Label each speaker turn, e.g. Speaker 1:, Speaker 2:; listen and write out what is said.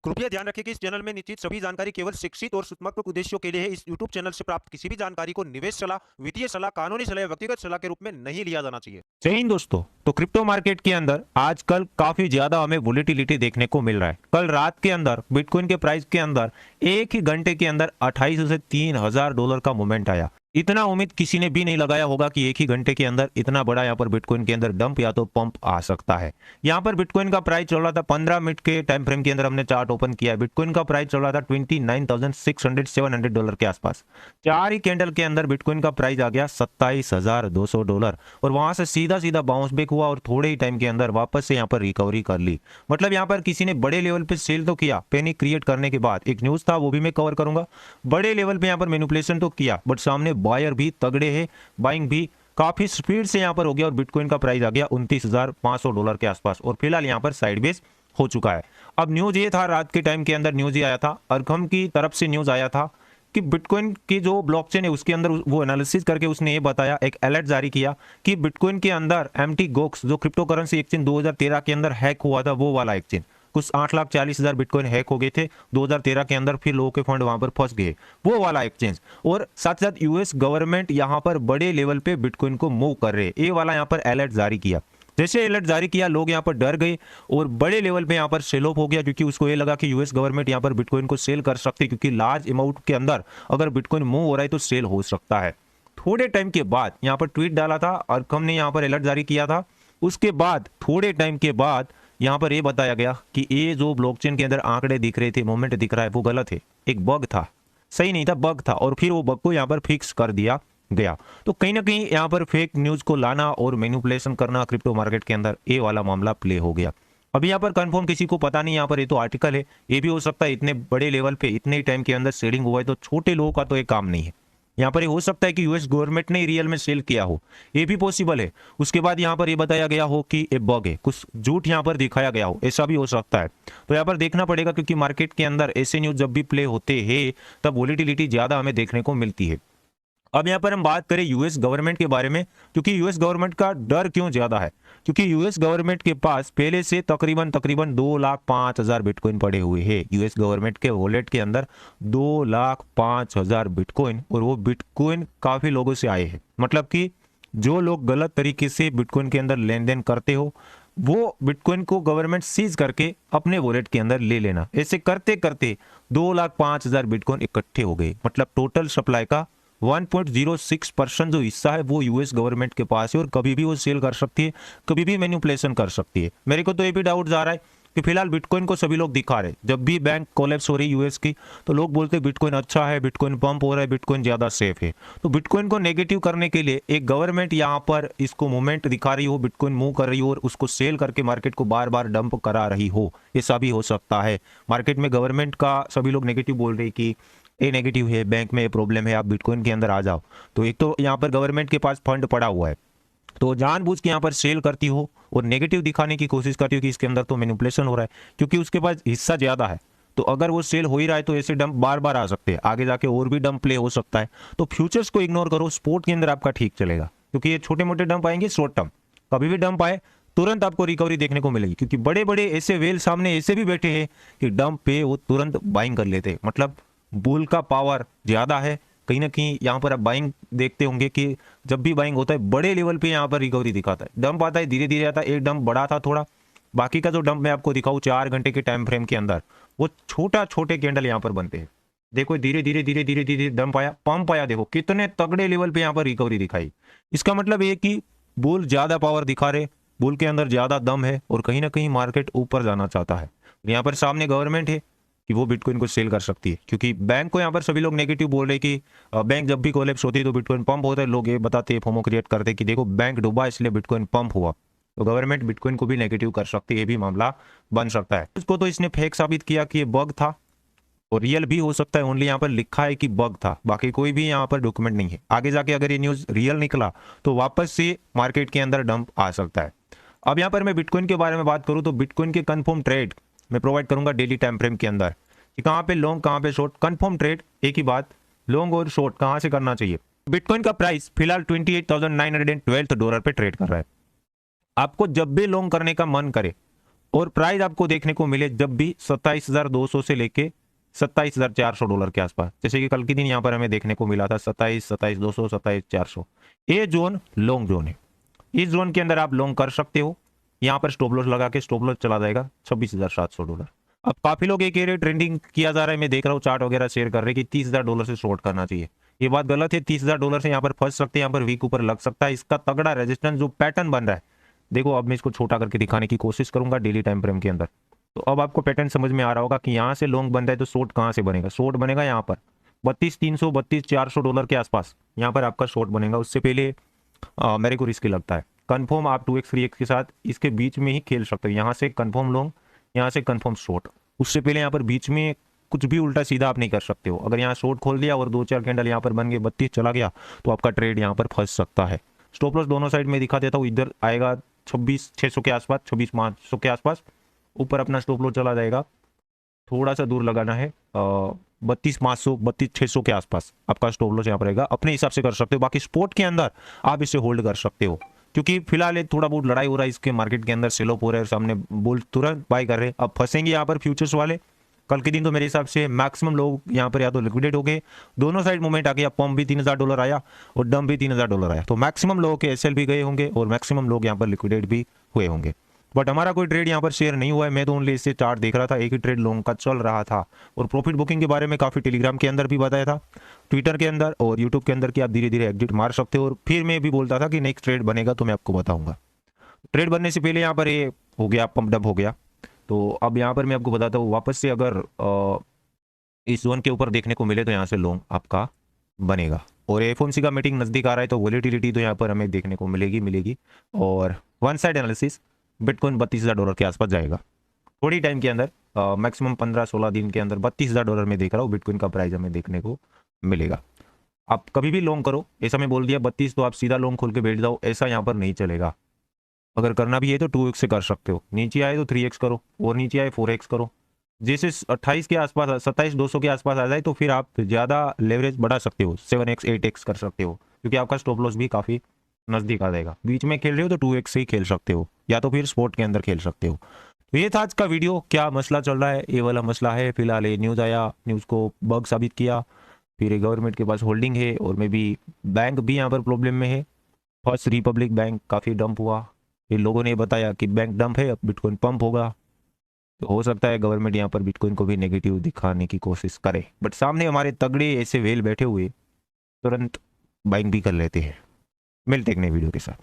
Speaker 1: कृपया ध्यान रखें कि इस चैनल में निश्चित सभी जानकारी केवल शिक्षित और सूचनात्मक उद्देश्यों के लिए है। इस यूट्यूब चैनल से प्राप्त किसी भी जानकारी को निवेश सलाह, वित्तीय सलाह, कानूनी सलाह या व्यक्तिगत सलाह के रूप में नहीं लिया जाना चाहिए। जय हिंद दोस्तों। तो क्रिप्टो मार्केट के अंदर आजकल काफी ज्यादा हमें वोलेटिलिटी देखने को मिल रहा है। कल रात के अंदर बिटकॉइन के प्राइस के अंदर एक ही घंटे के अंदर 2800 से $3000 का मूवमेंट आया। इतना उम्मीद किसी ने भी नहीं लगाया होगा कि एक ही घंटे के अंदर इतना बड़ा यहाँ पर बिटकॉइन के अंदर डंप या तो पंप आ सकता है। यहाँ पर बिटकॉइन का प्राइस चल रहा था 15 मिनट के टाइम फ्रेम के अंदर हमने चार्ट ओपन किया है। बिटकॉइन का प्राइस चल रहा था $29,600-700 के आसपास। 4 ही कैंडल के अंदर बिटकॉइन का प्राइस आ गया $27,200 और वहां से सीधा सीधा बाउंस बैक हुआ और थोड़े ही टाइम के अंदर वापस से यहाँ पर रिकवरी कर ली। मतलब यहाँ पर किसी ने बड़े लेवल पे सेल तो किया, पैनिक क्रिएट करने के बाद एक न्यूज था वो भी मैं कवर करूंगा। बड़े लेवल पे यहाँ पर मैनिपुलेशन तो किया बट सामने बायर भी तगड़े है, बाइंग भी काफी स्पीड से यहाँ पर हो गया और बिटकॉइन का प्राइस आ गया $29,500 के आसपास और फिलहाल यहाँ पर साइडवेज हो चुका है। अब न्यूज ये था, रात के टाइम के अंदर न्यूज ये आया था, अरकम की तरफ से न्यूज आया था कि बिटकॉइन की जो ब्लॉकचेन है उसके अंदर वो एनालिसिस करके उसने ये बताया, एक अलर्ट जारी किया कि बिटकॉइन के अंदर एमटी गोक्स जो क्रिप्टो करेंसी एक्सचेंज 2013 के अंदर हैक हुआ था वो वाला एक्सचेंज, कुछ 8,40,000 बिटकॉइन हैक हो गए थे 2013 के अंदर, फिर लोगों के फंड वहां पर फंस गए, वो वाला एक्सचेंज। और साथ साथ यूएस गवर्नमेंट यहां पर बड़े लेवल पे बिटकॉइन को मूव कर रहे, ये वाला यहां पर अलर्ट जारी किया। जैसे अलर्ट जारी किया लोग यहाँ पर डर गए और बड़े लेवल पे यहाँ पर सेल ऑफ हो गया क्योंकि उसको ये लगा कि यूएस गवर्नमेंट यहाँ पर बिटकॉइन को सेल कर सकती है क्योंकि लार्ज अमाउंट के अंदर अगर बिटकॉइन मूव हो रहा है तो सेल हो सकता है। थोड़े टाइम के बाद यहाँ पर ट्वीट डाला था और हमने यहाँ पर अलर्ट जारी किया था। उसके बाद थोड़े टाइम के बाद यहाँ पर ये बताया गया कि ये जो ब्लॉकचेन के अंदर आंकड़े दिख रहे थे, मूवमेंट दिख रहा है वो गलत है, एक बग था, सही नहीं था, बग था और फिर वो बग को यहाँ पर फिक्स कर दिया गया। तो कहीं ना कहीं यहाँ पर फेक न्यूज को लाना और मैनिपुलेशन करना क्रिप्टो मार्केट के अंदर ये वाला मामला प्ले हो गया। अभी यहाँ पर कंफर्म किसी को पता नहीं, यहाँ पर ये तो आर्टिकल है, ये भी हो सकता है इतने बड़े लेवल पे इतने टाइम के अंदर सेलिंग हुआ है तो छोटे लोगों का तो ये काम नहीं है। यहाँ पर ये हो सकता है कि यूएस गवर्नमेंट ने रियल में सेल किया हो, ये भी पॉसिबल है। उसके बाद यहाँ पर ये बताया गया हो कि ये बग है, कुछ झूठ यहाँ पर दिखाया गया हो, ऐसा भी हो सकता है। तो यहाँ पर देखना पड़ेगा क्योंकि मार्केट के अंदर ऐसे न्यूज जब भी प्ले होते हैं तब वोलेटिलिटी ज्यादा हमें देखने को मिलती है। अब यहाँ पर हम बात करें यूएस गवर्नमेंट के बारे में, क्योंकि यूएस गवर्नमेंट का डर क्यों ज्यादा है, क्योंकि यूएस गवर्नमेंट के पास पहले से तकरीबन 2,05,000 बिटकॉइन पड़े हुए हैं। यूएस गवर्नमेंट के वॉलेट के अंदर 2,05,000 बिटकॉइन, और वो बिटकॉइन काफी लोगों से आए हैं। मतलब कि जो लोग गलत तरीके से बिटकॉइन के अंदर लेन देन करते हो वो बिटकॉइन को गवर्नमेंट सीज करके अपने वॉलेट के अंदर ले लेना। ऐसे करते करते 2,05,000 बिटकॉइन इकट्ठे हो गए। मतलब टोटल सप्लाई का 1.06% जो हिस्सा है वो यूएस गवर्नमेंट के पास है और कभी भी वो सेल कर सकती है, कभी भी मैनिपुलेशन कर सकती है। मेरे को तो ये भी डाउट जा रहा है कि फिलहाल बिटकॉइन को सभी लोग दिखा रहे, जब भी बैंक कोलैप्स हो रही यूएस की तो लोग बोलते हैं बिटकॉइन अच्छा है, बिटकॉइन पंप हो रहा है, बिटकॉइन ज्यादा सेफ है। तो बिटकॉइन को नेगेटिव करने के लिए एक गवर्नमेंट यहाँ पर इसको मूवमेंट दिखा रही हो, बिटकॉइन मूव कर रही हो और उसको सेल करके मार्केट को बार बार डंप करा रही हो, ऐसा भी हो सकता है। मार्केट में गवर्नमेंट का सभी लोग नेगेटिव बोल रहे कि ए नेगेटिव है, बैंक में प्रॉब्लम है, आप बिटकॉइन के अंदर आ जाओ। तो एक तो यहाँ पर गवर्नमेंट के पास फंड पड़ा हुआ है तो जानबूझ के यहाँ पर सेल करती हो और नेगेटिव दिखाने की कोशिश करती हो कि इसके अंदर तो मैनिपुलेशन हो रहा है, क्योंकि उसके पास हिस्सा ज्यादा है। तो अगर वो सेल हो ही रहा है तो ऐसे डंप बार बार आ सकते हैं, आगे जाके और भी डंप प्ले हो सकता है। तो फ्यूचर्स को इग्नोर करो, स्पोर्ट के अंदर आपका ठीक चलेगा, क्योंकि ये छोटे मोटे डंप आएंगे शॉर्ट टर्म, कभी भी डंप आए तुरंत आपको रिकवरी देखने को मिलेगी, क्योंकि बड़े बड़े ऐसे वेल सामने ऐसे भी बैठे हैं कि डंप पे वो तुरंत बाइंग कर लेते हैं। मतलब बुल का पावर ज्यादा है। कहीं ना कहीं यहाँ पर आप बाइंग देखते होंगे कि जब भी बाइंग होता है बड़े लेवल पे यहाँ पर रिकवरी दिखाता है। डंप आता है धीरे धीरे आता है, एक डंप बड़ा था थोड़ा, बाकी का जो डंप मैं आपको दिखाऊं 4 घंटे के टाइम फ्रेम के अंदर वो छोटा छोटे कैंडल यहाँ पर बनते हैं। देखो धीरे धीरे धीरे धीरे धीरे डंप आया, पंप आया, देखो कितने तगड़े लेवल पे यहाँ पर रिकवरी दिखाई। इसका मतलब ये कि बुल ज्यादा पावर दिखा रहे, बुल के अंदर ज्यादा दम है और कहीं ना कहीं मार्केट ऊपर जाना चाहता है। यहाँ पर सामने गवर्नमेंट है कि वो बिटकॉइन को सेल कर सकती है, क्योंकि बैंक को यहाँ पर सभी लोग नेगेटिव बोल रहे कि बैंक जब भी कोलैप्स होती है तो बिटकॉइन पंप होता है। लोग ये बताते हैं, फोमो क्रिएट करते हैं कि देखो बैंक डूबा इसलिए बिटकॉइन पंप हुआ। तो गवर्नमेंट बिटकॉइन को भी नेगेटिव कर सकती है, ये भी मामला बन सकता है। इसको तो इसने फेक साबित किया कि ये बग था और रियल भी हो सकता है, ओनली यहाँ पर लिखा है कि बग था, बाकी कोई भी यहाँ पर डॉक्यूमेंट नहीं है। आगे जाके अगर ये न्यूज रियल निकला तो वापस से मार्केट के अंदर डंप आ सकता है। अब यहाँ पर मैं बिटकॉइन के बारे में बात करूँ तो बिटकॉइन के कंफर्म ट्रेड मैं प्रोवाइड करूंगा डेली टाइम फ्रेम के अंदर कि कहाँ पे लॉन्ग कहाँ पे शॉर्ट। कंफर्म ट्रेड एक ही बात, लॉन्ग और शॉर्ट कहाँ से करना चाहिए। बिटकॉइन का प्राइस फिलहाल $28,912 पे ट्रेड कर रहा है। आपको जब भी लॉन्ग करने का मन करे और प्राइस आपको देखने को मिले जब भी 27,200 से लेके 27,400 डॉलर के आसपास। जैसे कि कल के दिन यहाँ पर हमें देखने को मिला था 27,200, 27,400। ये जोन लॉन्ग जोन है। इस जोन के अंदर आप लॉन्ग कर सकते हो। यहाँ पर स्टॉप लॉस लगा के स्टॉप लॉस चला जाएगा 26,700 डॉलर। अब काफी लोग एक एरिया ट्रेंडिंग किया जा रहा है, मैं देख रहा हूँ चार्ट वगैरह शेयर कर रहे हैं कि 30,000 डॉलर से शॉर्ट करना चाहिए। ये बात गलत है। 30,000 डॉलर से यहाँ पर फंस सकते हैं, यहाँ पर वीक ऊपर लग सकता है। इसका तगड़ा रेजिस्टेंस जो पैटर्न बन रहा है, देखो अब मैं इसको छोटा करके दिखाने की कोशिश करूंगा डेली टाइम फ्रेम के अंदर। तो अब आपको पैटर्न समझ में आ रहा होगा कि यहाँ से लॉन्ग बन रहा है तो शॉर्ट कहाँ से बनेगा। शॉर्ट बनेगा यहाँ पर 32,300, 32,400 डॉलर के आसपास यहाँ पर आपका शॉर्ट बनेगा। उससे पहले मेरे को रिस्क लगता है। कन्फर्म आप 2x 3x के साथ इसके बीच में ही खेल सकते हो। यहाँ से कन्फर्म लॉन्ग, यहाँ से कन्फर्म शॉर्ट। उससे पहले यहाँ पर बीच में कुछ भी उल्टा सीधा आप नहीं कर सकते हो। अगर यहाँ शॉर्ट खोल दिया और 2-4 कैंडल यहाँ पर बन गए, 32 चला गया, तो आपका ट्रेड यहाँ पर फंस सकता है। स्टॉप लॉस दोनों साइड में दिखा देता हूँ। इधर आएगा 26,600 के आसपास, 26,500 के आसपास ऊपर अपना स्टॉप लॉस चला जाएगा। थोड़ा सा दूर लगाना है 32,500, 32,600 के आसपास आपका स्टॉप लॉस यहाँ पर रहेगा। अपने हिसाब से कर सकते हो। बाकी स्पोर्ट के अंदर आप इसे होल्ड कर सकते हो, क्योंकि फिलहाल एक थोड़ा बहुत लड़ाई हो रहा है इसके मार्केट के अंदर। सेल ऑफ हो रहा है, सामने बुल तुरंत बाय कर रहे हैं। अब फंसेंगे यहाँ पर फ्यूचर्स वाले। कल के दिन तो मेरे हिसाब से मैक्सिमम लोग यहाँ पर या तो लिक्विडेट हो गए, दोनों साइड मूवमेंट आ गया। पंप भी 3,000 डॉलर आया और डंप भी 3,000 डॉलर आया, तो मैक्सिमम लोगों के एसएल भी गए होंगे और मैक्सिमम लोग यहाँ पर लिक्विडेट भी हुए होंगे। बट हमारा कोई ट्रेड यहाँ पर शेयर नहीं हुआ है। मैं तो ओनली इससे चार्ट देख रहा था। एक ही ट्रेड लॉन्ग का चल रहा था और प्रॉफिट बुकिंग के बारे में काफ़ी टेलीग्राम के अंदर भी बताया था, ट्विटर के अंदर और यूट्यूब के अंदर, कि आप धीरे धीरे एग्जिट मार सकते हो। और फिर मैं भी बोलता था कि नेक्स्ट ट्रेड बनेगा तो मैं आपको बताऊंगा। ट्रेड बनने से पहले यहाँ पर ये हो गया, पंप डंप हो गया। तो अब यहाँ पर मैं आपको बताता हूँ, वापस से अगर इस जोन के ऊपर देखने को मिले तो यहाँ से लॉन्ग आपका बनेगा। और एफओएमसी का मीटिंग नजदीक आ रहा है तो वॉलेटिलिटी तो यहाँ पर हमें देखने को मिलेगी। और one side analysis, bitcoin 32,000 dollar के आसपास जाएगा थोड़ी टाइम के अंदर। मैक्सिमम 15-16 दिन के अंदर 32,000 डॉलर में देख रहा हूँ बिटकॉइन का प्राइस हमें देखने को मिलेगा। आप कभी भी लॉन्ग करो, ऐसा मैं बोल दिया 32 तो आप सीधा लॉन्ग खोल के बैठ जाओ, ऐसा यहाँ पर नहीं चलेगा। अगर करना भी है तो 2x से कर सकते हो, नीचे आए तो 3x करो और नीचे आए 4x करो। जैसे 28 के आसपास, 27,200 के आसपास आ जाए तो फिर आप ज़्यादा लेवरेज बढ़ा सकते हो, 7x 8x कर सकते हो, क्योंकि आपका स्टॉप लॉस भी काफ़ी नज़दीक आ जाएगा। बीच में खेल रहे हो तो 2x से ही खेल सकते हो, या तो फिर स्पोर्ट के अंदर खेल सकते हो। तो ये था आज का वीडियो। क्या मसला चल रहा है, ये वाला मसला है। फिलहाल ये न्यूज़ आया, न्यूज़ को बग साबित किया, फिर गवर्नमेंट के पास होल्डिंग है और मे बी बैंक भी यहाँ पर प्रॉब्लम में है। फर्स्ट रिपब्लिक बैंक काफ़ी डंप हुआ, फिर लोगों ने बताया कि बैंक डंप है, अब बिटकॉइन पंप होगा। तो हो सकता है गवर्नमेंट यहाँ पर बिटकॉइन को भी नेगेटिव दिखाने की कोशिश करे, बट सामने हमारे तगड़े ऐसे वेल बैठे हुए तुरंत बाइंग भी कर लेते हैं। मिलते एक नए वीडियो के साथ।